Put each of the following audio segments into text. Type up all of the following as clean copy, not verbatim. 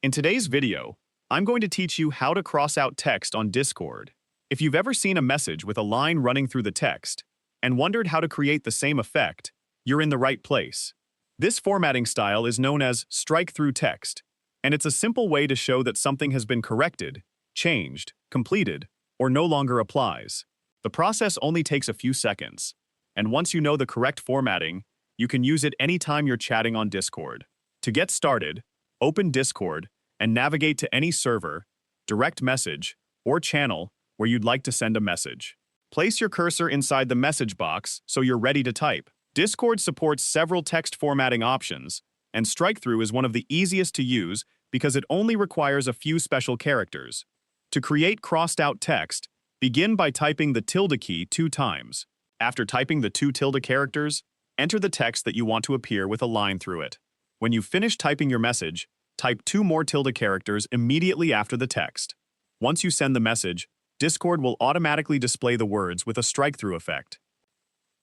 In today's video, I'm going to teach you how to cross out text on Discord. If you've ever seen a message with a line running through the text and wondered how to create the same effect, you're in the right place. This formatting style is known as strike-through text, and it's a simple way to show that something has been corrected, changed, completed, or no longer applies. The process only takes a few seconds, and once you know the correct formatting, you can use it anytime you're chatting on Discord. To get started, open Discord and navigate to any server, direct message, or channel where you'd like to send a message. Place your cursor inside the message box so you're ready to type. Discord supports several text formatting options, and Strikethrough is one of the easiest to use because it only requires a few special characters. To create crossed-out text, begin by typing the tilde key 2 times. After typing the 2 tilde characters, enter the text that you want to appear with a line through it. When you've finished typing your message, type 2 more tilde characters immediately after the text. Once you send the message, Discord will automatically display the words with a strike-through effect.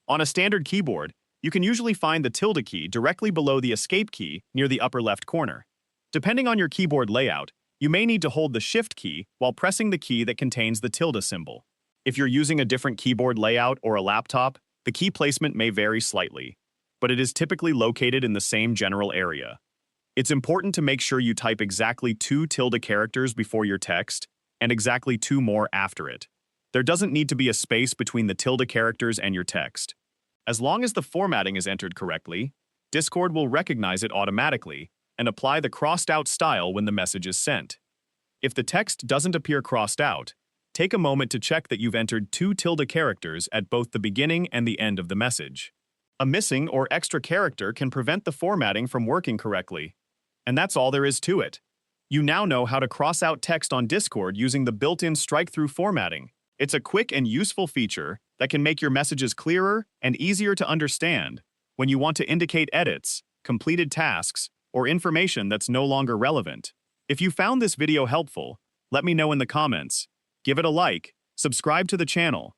On a standard keyboard, you can usually find the tilde key directly below the escape key near the upper left corner. Depending on your keyboard layout, you may need to hold the shift key while pressing the key that contains the tilde symbol. If you're using a different keyboard layout or a laptop, the key placement may vary slightly, but it is typically located in the same general area. It's important to make sure you type exactly 2 tilde characters before your text and exactly 2 more after it. There doesn't need to be a space between the tilde characters and your text. As long as the formatting is entered correctly, Discord will recognize it automatically and apply the crossed-out style when the message is sent. If the text doesn't appear crossed out, take a moment to check that you've entered 2 tilde characters at both the beginning and the end of the message. A missing or extra character can prevent the formatting from working correctly. And that's all there is to it. You now know how to cross out text on Discord using the built-in strike-through formatting. It's a quick and useful feature that can make your messages clearer and easier to understand when you want to indicate edits, completed tasks, or information that's no longer relevant. If you found this video helpful, let me know in the comments. Give it a like, subscribe to the channel,